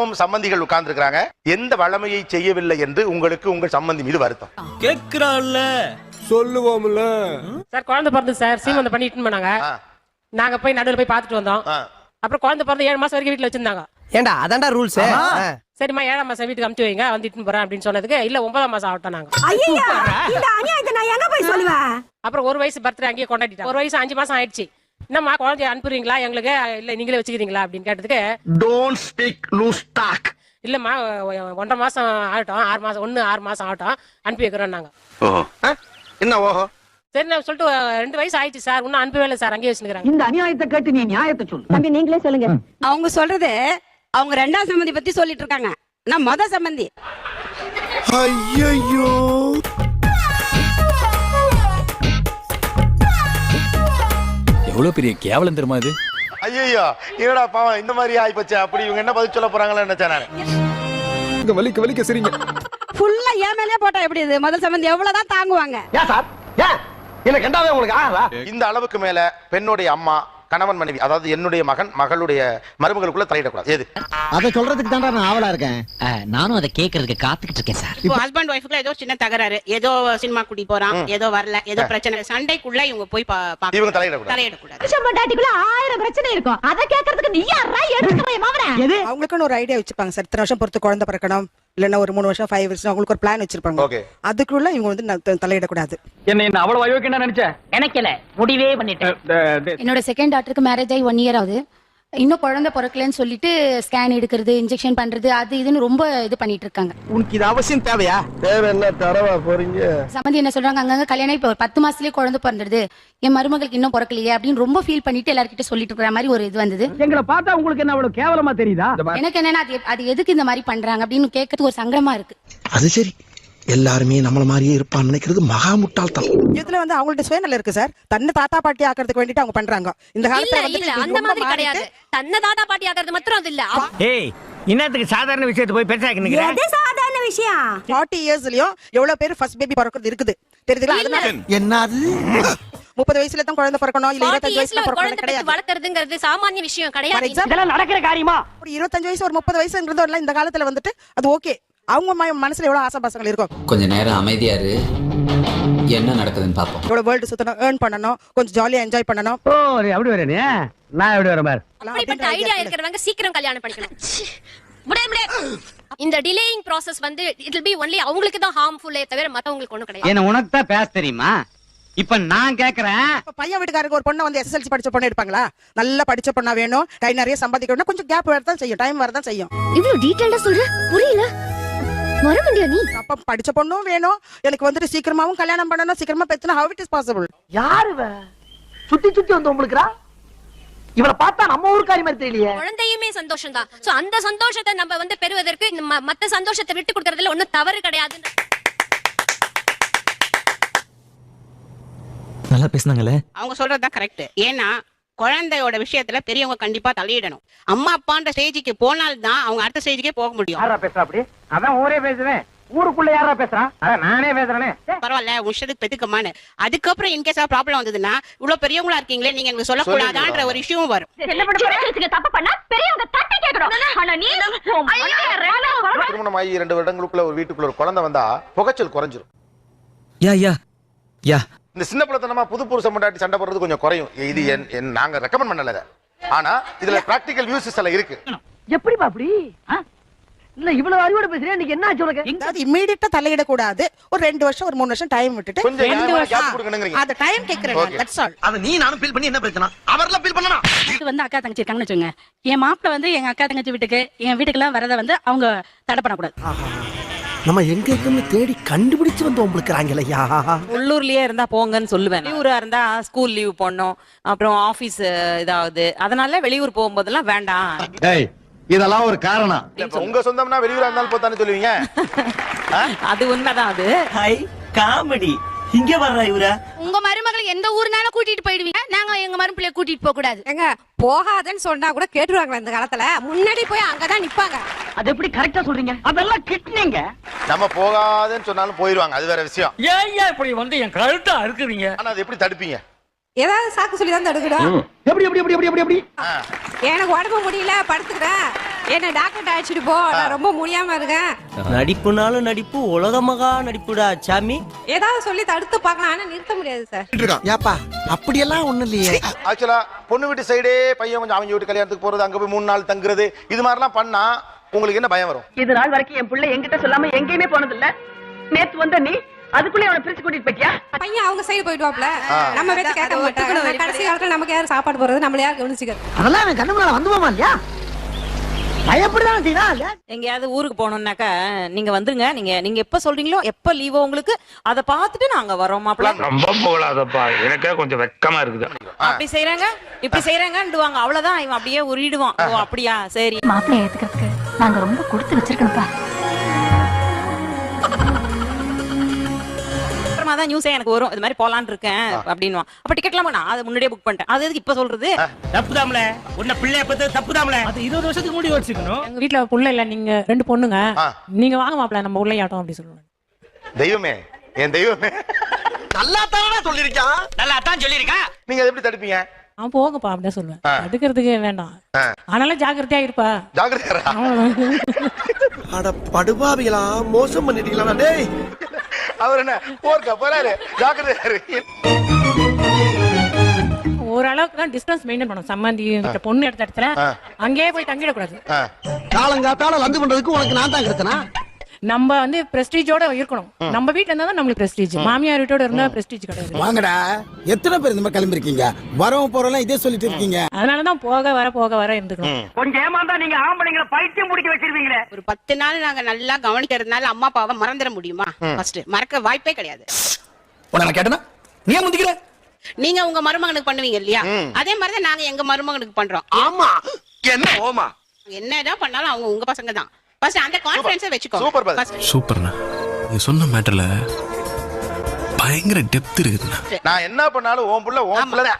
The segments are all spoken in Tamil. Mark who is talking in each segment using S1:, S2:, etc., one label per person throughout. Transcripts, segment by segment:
S1: பக்கமும் சம்பந்திகள் உட்கார்ந்து இருக்காங்க. எந்த வளமையை செய்யவில்லை என்று உங்களுக்கு உங்கள் சம்பந்தி மீது வருத்தம்
S2: கேக்குறான்ல
S3: சொல்லுவோம்ல
S4: சார் குழந்தை பிறந்து சார் சீமந்தம் பண்ணி இட்டுன்னு போனாங்க. நாங்க போய் நடுவில் போய் பார்த்துட்டு வந்தோம். அப்புறம் குழந்தை பிறந்து 7 மாசம் வரைக்கும் வீட்டுல வச்சிருந்தாங்க.
S5: ஏண்டா அதான்டா ரூல்ஸ்.
S4: சரிம்மா 7ஆம் மாசம் வீட்டுக்கு அமுச்சு வைங்க வந்து இட்டுன்னு போறேன் அப்படின்னு சொன்னதுக்கு இல்ல 9ஆம் மாசம் ஆகட்டும் நாங்க. அப்புறம் 1 வயசு பர்த்டே அங்கேயே கொண்டாடிட்டாங்க. 1 வயசு 5 மாசம் ஆயிடுச்சு. என்னம்மா குழந்தைய அனுப்புறீங்களா எங்களுக்கு இல்ல நீங்களே வச்சுக்கிறீங்களா அப்படின்னு கேட்டதுக்கு
S6: டோன்ட் ஸ்பீக் லூஸ் டாக்.
S4: இல்லம்மா 1.5 மாசம் ஆகட்டும் 6 மாசம் ஆகட்டும் அனுப்பி வைக்கிறோம் நாங்க.
S6: என்ன ஓஹோ
S4: சரி நான் சொல்லிட்டு 2 வயசு ஆயிடுச்சு சார் இன்னும் அனுப்பவே இல்லை சார் அங்கேயே வச்சுக்கிறாங்க.
S7: இந்த அநியாயத்தை கேட்டு நீ நியாயத்தை சொல்லு.
S8: தம்பி நீங்களே சொல்லுங்க. அவங்க சொல்றது அவங்க 2ஆம் சம்பந்தி பத்தி சொல்லிட்டு இருக்காங்க. நான் முத சம்பந்தி.
S3: ஐயோ
S2: எவ்வளவு பெரிய கேவலம் தெரியுமா இது?
S1: ஐயோ என்னடா பாவம் இந்த மாதிரி ஆயிப்போச்சு. அப்படி இவங்க என்ன பதில் சொல்ல போறாங்களோ நினைச்சேன் நான்.
S3: இங்க வலிக்க சரிங்க.
S8: ஃபுல்லா ஏன் மேலே போட்டா எப்படி இது? முதல் சம்பந்தி எவ்வளவுதான் தாங்குவாங்க?
S6: ஏன் சார் ஏன் என்ன கண்டாவே உங்களுக்கு ஆறா?
S1: இந்த அளவுக்கு மேல பெண்ணுடைய அம்மா கணவன் மனைவி அதாவது என்னுடைய மகன் மகளுடைய மருமகளுக்குள்ள தலையிடக்கூடாது. எது
S7: அத சொல்றதுக்கு தான்டா நான் ஆவலா இருக்கேன்.
S5: நானும் அதை கேக்குறதுக்கு காத்துக்கிட்டு இருக்கேன் சார்.
S9: இப்போ ஹஸ்பண்ட் ஒய்ஃப்க்குள்ள ஏதோ சின்ன தகராறு, ஏதோ சினிமா கூட்டி போறான், ஏதோ வரல, ஏதோ பிரச்சனை, சண்டைக்குள்ள இவங்க போய்
S1: இவங்க தலையிடக்கூடாது.
S8: புருஷன் 1000 பிரச்சனை இருக்கும். அத கேக்குறதுக்கு நீ யாரா எடுத்துக்கவே மாவனே?
S10: அவங்களுக்குன்னு ஒரு ஐடியா வச்சிருப்பாங்க சார். இத்தனை வருஷம் பொறுத்து குழந்தை பிறக்கணும் இல்லன்னா ஒரு 3 வருஷம் 5 வருஷம் அவங்களுக்கு ஒரு பிளான் வச்சிருப்பாங்க. அதுக்குள்ள இவங்க வந்து தலையிடக்கூடாது.
S6: என்ன அவ்வளவு அயோக்கியனா நினைச்சேன்
S8: நினைக்கல முடிவே பண்ணிட்டேன்.
S11: என்னோட செகண்ட் டாக்டருக்கு மேரேஜ் ஆகி 1 இயர் ஆகுது. இன்னும் குழந்தை பிறக்கலன்னு சொல்லிட்டு ஸ்கேன் எடுக்கிறது இன்ஜெக்ஷன் பண்றது அது இதுன்னு ரொம்ப இது பண்ணிட்டு இருக்காங்க.
S6: உனக்கு இது அவசியம் தேவையா?
S3: தேவை என்ன தரவா போறீங்க?
S11: சம்பந்தி என்ன சொல்றாங்க அங்கங்க கல்யாணம் இப்போ 10 மாசத்துலயே குழந்தை பிறந்துடுது என் மருமகளுக்கு இன்னும் பிறக்கலையே அப்படின்னு ரொம்ப ஃபீல் பண்ணிட்டு எல்லார்கிட்ட சொல்லிட்டு இருக்கிற மாதிரி ஒரு இது வந்தது.
S7: எங்களை பார்த்தா உங்களுக்கு என்ன அவ்வளவு கேவலமா தெரியுதா?
S11: எனக்கு என்னன்னா அது எதுக்கு இந்த மாதிரி பண்றாங்க அப்படின்னு கேட்கறதுக்கு ஒரு சங்கடமா இருக்கு.
S6: அது சரி எல்லாருமே நம்மள மாதிரியே இருப்பான்னு நினைக்கிறது மகா முட்டாள்தனம்.
S10: இதுல வந்து அவங்கள்ட்ட சுயநலம் இருக்கு சார். தன்னை தாத்தா பாட்டி ஆக்கிறதுக்கு வேண்டிட்டு அவங்க பண்றாங்க. இந்த காலத்துல வந்து
S8: அந்த மாதிரி கிடையாது. தன்னை தாத்தா பாட்டி ஆக்கிறது மட்டும் அது இல்ல.
S7: ஏய் இன்னத்துக்கு சாதாரண விஷயத்தை போய் பெருசாக்கினீங்க.
S8: எது சாதாரண விஷயம்?
S10: 40 இயர்ஸ்லயும் எவ்வளவு பேர் ஃபர்ஸ்ட் பேபி பிறக்கிறது இருக்குது தெரியுதுங்களா? அதனால
S6: என்னது
S10: 30 வயசுல தான் குழந்தை பிறக்கணும் இல்ல 25 வயசுல பிறக்கணும் கிடையாது.
S8: வளர்க்கறதுங்கிறது சாமானிய விஷயம் கிடையாது.
S10: இதெல்லாம் நடக்கிற காரியமா? ஒரு 25 வயசு ஒரு 30 வயசுங்கிறது இந்த காலத்துல வந்துட்டு அது ஓகே. அவங்க மனசுல எவ்வளவு ஆசைபாசங்கள் இருக்கும்.
S5: கொஞ்ச நேரம் அமைதியா இரு. என்ன நடக்குதுன்னு பாப்போம்.
S10: எவ்வளவு வேர்ல்ட் சுத்தணும், earn பண்ணணும், கொஞ்சம் ஜாலியா என்ஜாய் பண்ணணும்.
S7: ஓ அப்படி வரேனே நான் எப்படி வரேன் பார்.
S8: அப்படிப்பட்ட ஐடியா இருக்கிறவங்க சீக்கிரம் கல்யாணம் பண்ணிக்கணும். இந்த டிலேயிங் process வந்து it will be only அவங்களுக்கு தான் harmful தவிர மத்தவங்களுக்கு ஒண்ணும் கிடையாது.
S7: என்ன உனக்கு தான் பேச தெரியுமா? இப்ப நான் கேக்குறேன்.
S10: பையன் வீட்டுக்காரங்க ஒரு பொண்ணை வந்து SSLC படிச்ச பொண்ணு எடுப்பாங்களா? நல்லா படிச்ச பொண்ணா வேணும், கை நிறைய சம்பாதிக்கணும், கொஞ்சம் கேப் வரதான் செய்யும், டைம் வரதான் செய்யும்.
S8: இவ்வளவு டீடைலா சொல்ற புரியல. வர முடியா நீ?
S10: அப்ப படிச்ச பொண்ணும் வேணும், எனக்கு வந்துட்டு சீக்கிரமாவும் கல்யாணம் பண்ணணும், சீக்கிரமா பெத்தணும். how it is possible?
S7: யாரு சுத்தி சுத்தி வந்து உங்களுக்குறா? இவளை பார்த்தா நம்ம ஊர்க்காரி மாதிரி தெரியலையே.
S8: குழந்தையுமே சந்தோஷம் தான். சோ அந்த சந்தோஷத்தை நம்ம வந்து பெறுவதற்கு மத்த சந்தோஷத்தை விட்டு கொடுக்கறதுல ஒண்ணும் தவறு கிடையாது.
S5: நல்லா பேசுனாங்களே.
S9: அவங்க சொல்றதுதான் கரெக்ட். ஏன்னா குழந்தையோட விஷயத்துல பெரியவங்க கண்டிப்பா தலையிடணும். அம்மா அப்பான்ற ஸ்டேஜுக்கு போனால்தான் அவங்க அடுத்த ஸ்டேஜுக்கே போக முடியும்.
S7: யாரா பேசுறா அப்படி? அதான் ஊரே பேசுறேன். ஊருக்குள்ள யாரா பேசுறா? அதான் நானே பேசுறேனே.
S9: பரவாயில்ல உஷத்துக்கு பெத்துக்கமானு. அதுக்கப்புறம் இன்கேஸ் ப்ராப்ளம் வந்ததுன்னா இவ்வளவு பெரியவங்களா இருக்கீங்களே நீங்க எங்களுக்கு சொல்லக்கூடாதான்ற ஒரு இஷ்யூவும் வரும்.
S8: தப்பு பண்ணா பெரியவங்க தட்டி கேக்குறோம். ஆனா நீ
S1: திருமணம் ஆகி 2 வருடங்களுக்குள்ள ஒரு வீட்டுக்குள்ள ஒரு குழந்தை வந்தா புகைச்சல் குறைஞ்சிரும்.
S5: யா
S1: இந்த சின்ன பிள்ளைத்தனமா புது புருஷன் முன்னாடி சண்டை போடுறது கொஞ்சம் குறையும். இது நாங்க ரெக்கமெண்ட் பண்ணல. ஆனா இதுல பிராக்டிகல் யூசஸ் எல்லாம் இருக்கு.
S7: எப்படிப்பா அப்படி? இல்ல இவ்வளவு அறிவோட பேசுறேன். நீங்க என்ன ஆச்சு உனக்கு?
S10: அதாவது இமிடியேட்டா தலையிட கூடாது. ஒரு 2 வருஷம் ஒரு 3 வருஷம் டைம் விட்டுட்டு
S1: கொஞ்சம் கேப் கொடுக்கணும்ங்கறீங்க.
S10: அந்த டைம் கேக்குறேன். That's all.
S6: அத நீ நானும் ஃபீல் பண்ணி என்ன பிரச்சனை? அவர்லாம் ஃபீல் பண்ணனா?
S11: இது வந்து அக்கா தங்கச்சி இருக்காங்கன்னு வச்சுங்க. என் மாப்பிள்ள வந்து எங்க அக்கா தங்கச்சி வீட்டுக்கு என் வீட்டுக்குலாம் வரத வந்து அவங்க தடை பண்ணக்கூடாது.
S6: நம்ம எங்க இருக்குன்னு தேடி கண்டுபிடிச்சு வந்து உங்களுக்குறாங்கலையா?
S4: உள்ளூர்லயே இருந்தா போங்கன்னு சொல்லுவேன். வெளியூரா இருந்தா ஸ்கூல் லீவ் போடணும், அப்புறம் ஆபீஸ் இதாவது, அதனால வெளியூர் போகும்போதெல்லாம் வேண்டாம்.
S6: டேய் இதெல்லாம் ஒரு காரணம்.
S1: உங்க சொந்தம்னா வெளியூரா இருந்தாலும் போத்தானே சொல்லுவீங்க.
S4: அது உண்மைதான். அது
S5: ஹை காமெடி. இங்க வர்றா இவரா?
S8: உங்க மருமகளை எந்த ஊர்னாலும் கூட்டிட்டு போயிடுவீங்க. நாங்க எங்க மருமகளை கூட்டிட்டு போக கூடாது. எங்க போகாதன்னு சொன்னா கூட கேட்டுருவாங்க. இந்த காலத்துல முன்னாடி போய் அங்கதான் நிப்பாங்க.
S7: அது எப்படி கரெக்டா சொல்றீங்க? அதெல்லாம் கிட்னிங்க.
S1: நம்ம போகாதன்னு சொன்னாலும் போயிடுவாங்க. அது வேற விஷயம்.
S7: ஏன் இப்படி வந்து என் கழுத்தா இருக்குறீங்க?
S1: ஆனா அது எப்படி தடுப்பீங்க?
S10: ஏதாவது சாக்கு சொல்லி தான் தடுக்கணும்.
S7: எப்படி எப்படி எப்படி எப்படி எப்படி?
S10: எனக்கு உடம்பு முடியல படுத்துக்கிறேன்,
S8: என்ன டாக்டர் அழைச்சிட்டு போ, நான் ரொம்ப முடியாம இருக்கேன்.
S7: நடிப்புனாலும் நடிப்பு உலக மகா நடிப்புடா சாமி.
S8: ஏதாவது சொல்லி தடுத்து பார்க்கலாம், ஆனா நிறுத்த முடியாது சார்.
S6: ஏப்பா அப்படியெல்லாம் ஒண்ணும் இல்லையே.
S1: ஆக்சுவலா பொண்ணு வீட்டு சைடே பையன் கொஞ்சம் அவங்க வீட்டு கல்யாணத்துக்கு போறது, அங்க போய் 3 நாள் தங்குறது, இது மாதிரிலாம் பண்ணா உங்களுக்கு என்ன பயம் வரும்?
S7: இது நாள் வரைக்கும் என் பிள்ளை என்கிட்ட சொல்லாம எங்கேயுமே போனது இல்ல. நேத்து வந்த நீ அதுக்குள்ளே அவனை பிரிச்சு கூட்டிட்டு போயிட்டியா?
S8: பையன் அவங்க சைடு போயிடுவாப்ல, நம்ம பேச்ச கேட்க மாட்டாங்க. கடைசி காலத்துல நமக்கு யாரு சாப்பாடு போறது, நம்மள யாரு கவனிச்சுக்கிறது?
S7: அதெல்லாம் அவன் கண்ணு முன்னால வந்து போமா இல்லையா? பயப்படுதான் செய்யறா.
S4: எங்கேயாவது ஊருக்கு போகணும்னாக்கா நீங்க வந்துருங்க, நீங்க எப்ப சொல்றீங்களோ, எப்ப லீவோ உங்களுக்கு, அதை பார்த்துட்டு நாங்க வரோம் மாப்பிள்ள.
S3: ரொம்ப போகலாதப்பா, எனக்கே கொஞ்சம் வெக்கமா இருக்குது.
S4: அப்படி செய்யறாங்க இப்படி செய்யறாங்கன்னுவாங்க, அவ்வளவுதான். இவன் அப்படியே உருவிடுவான். ஓ அப்படியா, சரி.
S11: மாப்பிள்ளைய ஏத்துக்கிறதுக்கு நாங்க ரொம்ப கொடுத்து வச்சிருக்கோம்ப்பா.
S4: அப்புறமா தான் நியூஸே எனக்கு வரும், இது மாதிரி போலான்னு இருக்கேன் அப்படின்னுவான். அப்ப டிக்கெட்லாம் நான் அதை முன்னாடியே புக் பண்ணிட்டேன். அது எதுக்கு இப்ப சொல்றது?
S7: தப்புதாம்ல, உன்ன பிள்ளைய பத்தி தப்புதாம்ல. அது 20 வருஷத்துக்கு முன்னாடி வச்சுக்கணும்.
S10: எங்க வீட்டுல புள்ள இல்ல, நீங்க 2 பொண்ணுங்க, நீங்க வாங்க மாப்பிள்ள நம்ம உள்ள ஆட்டம் அப்படி சொல்லுவாங்க.
S1: தெய்வமே, என் தெய்வமே,
S6: நல்லா தானே சொல்லிருக்கான்.
S7: நல்லா தான் சொல்லிருக்கா.
S1: நீங்க அதை எப்படி தடுப்பீங்க?
S10: நான் போங்கப்பா அப்படின்னு சொல்லுவேன். தடுக்கிறதுக்கு வேண்டாம், ஆனாலும் ஜாக்கிரதையா இருப்பா.
S1: ஜாக்கிரதையா.
S6: அட படுபாவிகளா, மோசம் பண்ணிட்டீங்களா டேய்.
S1: அவர் என்ன போர்க்க போறாரு, ஜாக்கிரதையா இருக்கு.
S10: ஓரளவுக்கு தான் டிஸ்டன்ஸ் மெயின்டைன் பண்ணணும். சம்மந்தி வீட்டுல பொண்ணு எடுத்த இடத்துல அங்கேயே போய் தங்கிடக்கூடாது.
S6: காலங்காத்தால லந்து பண்றதுக்கு உனக்கு நான் தான் கிடைச்சனா?
S10: நம்ம வந்து பிரஸ்டீஜோட இருக்கணும். நம்ம வீட்டுல இருந்தா தான் நம்மளுக்கு பிரஸ்டீஜ். மாமியார் வீட்டோட இருந்தா பிரஸ்டீஜ் கிடையாது.
S6: வாங்கடா, எத்தனை பேர் இந்த மாதிரி கிளம்பிருக்கீங்க? வரவும் போறோம் இதே சொல்லிட்டு இருக்கீங்க.
S10: அதனாலதான் போக வர இருந்துக்கணும்.
S7: கொஞ்சம் ஏமாந்தா நீங்க ஆம்பளைங்களை பைத்தியம் முடிக்க வச்சிருவீங்களே.
S9: ஒரு 10 நாள் நாங்க நல்லா கவனிக்கிறதுனால அம்மா அப்பாவை மறந்துட முடியுமா? ஃபர்ஸ்ட் மறக்க வாய்ப்பே கிடையாது.
S6: உன்னை கேட்டனா நீ முந்திக்கிற.
S9: நீங்க உங்க மருமகனுக்கு பண்ணுவீங்க இல்லையா, அதே மாதிரிதான் நாங்க எங்க மருமகனுக்கு பண்றோம்.
S6: ஆமா, என்ன ஓமா
S9: என்னதான் பண்ணாலும் அவங்க உங்க பசங்க தான். ஃபர்ஸ்ட் அந்த கான்ஃபிடன்ஸை வெச்சுக்கோ.
S1: Super pass.
S3: சூப்பர்ண்ணா, நீ சொன்ன மேட்டர்ல பயங்கர டெப்த் இருக்குதுண்ணா.
S1: நான் என்ன பண்ணாலும் ஓம் புள்ள தான்.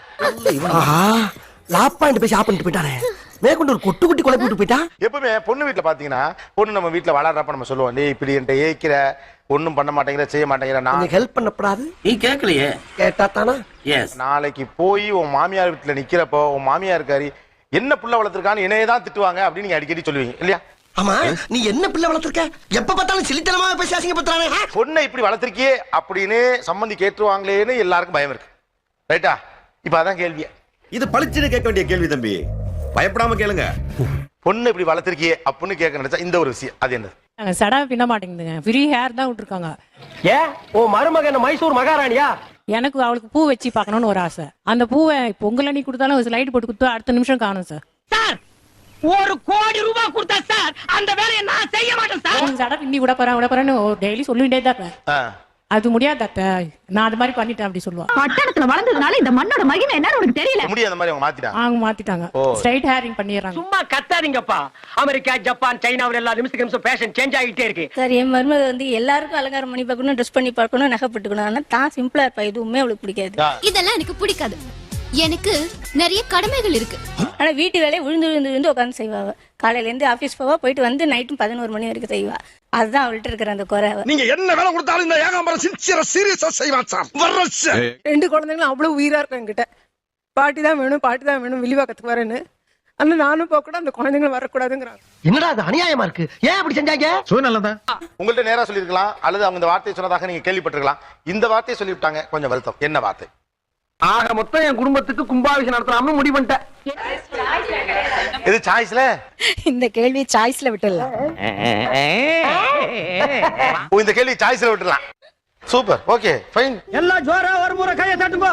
S6: லாப்பாயிண்ட் பேசி ஆப் பண்ணிட்டு போயிட்டானே. மேற்கொண்டு ஒரு கொட்டு குட்டி குழப்பி விட்டு போயிட்டா.
S1: எப்பவுமே பொண்ணு வீட்டுல பாத்தீங்கன்னா, பொண்ணு நம்ம வீட்டுல வளர்றப்ப நம்ம சொல்லுவோம், நீ இப்படி என்கிட்ட ஏய்க்கிற, ஒண்ணும் பண்ண மாட்டேங்கிற, செய்ய மாட்டேங்கிற. நான்
S6: ஹெல்ப் பண்ணப்படாது.
S7: நீ கேட்கலையே.
S6: கேட்டா தானா?
S7: எஸ்.
S1: நாளைக்கு போய் உன் மாமியார் வீட்டுல நிக்கிறப்போ உன் மாமியார் இருக்காரு, என்ன புள்ள வளர்த்துருக்கான்னு என்னையே தான் திட்டுவாங்க அப்படின்னு நீங்க அடிக்கடி சொல்லுவீங்க இல்லையா?
S6: ஆமா, நீ என்ன பிள்ளை வளர்த்திருக்க? எப்ப பார்த்தாலும் சிலித்தனமா பேசி அசிங்கப்படுத்துறானே.
S1: பொண்ணை இப்படி வளர்த்திருக்கியே அப்படின்னு சம்மந்தி கேட்டுருவாங்களேன்னு எல்லாருக்கும் பயம் இருக்கு. ரைட்டா? இப்ப அதான் கேள்வியே.
S3: இது பளிச்சுன்னு கேட்க வேண்டிய கேள்வி தம்பி, பயப்படாம கேளுங்க.
S1: பொண்ணு இப்படி வளர்த்திருக்கியே அப்படின்னு கேட்க நினைச்சா இந்த ஒரு விஷயம், அது என்னது?
S10: சடா பின்ன மாட்டேங்குதுங்க, ஃப்ரீ ஹேர் தான் விட்டுருக்காங்க.
S7: ஏன் உன் மருமகன் மைசூர் மகாராணியா?
S10: எனக்கு அவளுக்கு பூ வச்சு பார்க்கணும்னு ஒரு ஆசை. அந்த பூவை பொங்கல் அன்னைக்கு கொடுத்தாலும் ஸ்லைட் போட்டு கொடுத்தா அடுத்த நிமிஷம் காணும் சார்.
S7: சார், 1 கோடி ரூபாய் கொடுத்தா சார் அந்த வேலையை நான் செய்ய மாட்டேன் சார்.
S10: சடா பின்னி விட போறேன்னு டெய்லி சொல்லிட்டே தான். அது முடியாது அத்தை, நான் அது மாதிரி பண்ணிட்டேன் அப்படி சொல்லுவான்.
S11: பட்டணத்துல வளர்ந்ததுனால இந்த மண்ணோட மகிமை என்னன்னு உனக்கு தெரியல.
S1: முடியாத மாதிரி அவங்க மாத்திட்டாங்க.
S10: அவங்க மாத்திட்டாங்க, ஸ்ட்ரைட் ஹேரிங் பண்ணிடுறாங்க.
S7: சும்மா கத்தாதீங்கப்பா. அமெரிக்கா, ஜப்பான், சைனாவில் எல்லா நிமிஷம் ஃபேஷன் சேஞ்ச் ஆகிட்டே இருக்கு.
S11: சார், என் மருமக வந்து எல்லாருக்கும் அலங்காரம் பண்ணி பார்க்கணும், ட்ரெஸ் பண்ணி பார்க்கணும், நகைப்பட்டுக்கணும். ஆனா தான் சிம்பிளா இருப்பா, எதுவுமே அவளுக்கு பிடிக்காது.
S8: இதெல்லாம் எனக்கு பிடிக்காது. எனக்கு நிறைய கடமைகள் இருக்கு.
S11: ஆனா வீட்டு வேலையை விழுந்து உட்காந்து செய்வாங்க. காலையில இருந்து ஆபீஸ் போவா, போயிட்டு வந்து நைட்டும் 11 மணி வரைக்கும் செய்வா. அதுதான் அவள்கிட்ட இருக்கிற அந்த குறை.
S6: நீங்க என்ன வேலை கொடுத்தாலும் இந்த ஏகாம்பரம் சின்சியரா சீரியஸா செய்வான் சார்.
S10: 2 குழந்தைங்களும் அவ்வளவு உயிரா இருக்கும் என்கிட்ட. பாட்டி தான் வேணும் வில்லிவாக்கத்துக்கு வரேன்னு. ஆனா நானும் போக கூட அந்த குழந்தைங்களும் வரக்கூடாதுங்கிறாங்க.
S7: என்னடா அது அநியாயமா இருக்கு. ஏன் அப்படி செஞ்சாங்க?
S3: சூழ்நிலை
S1: உங்கள்ட்ட நேரா சொல்லிருக்கலாம், அல்லது அவங்க இந்த வார்த்தையை சொன்னதாக நீங்க கேள்விப்பட்டிருக்கலாம். இந்த வார்த்தையை சொல்லிவிட்டாங்க, கொஞ்சம் வருத்தம். என்ன வார்த்தை?
S7: ஆக மொத்தம் என் குடும்பத்துக்கு கும்பாபிஷேகம் நடத்தலாம்னு முடிவு பண்ணிட்டேன்.
S1: இது சாய்ஸ்ல?
S10: இந்த கேள்வி சாய்ஸ்ல விட்டுடலாம்.
S1: இந்த கேள்வி சாய்ஸ்ல விட்டுடலாம். Super, okay, fine.
S7: எல்லாம் ஜோரா ஒரு முறை கையை தட்டுங்க.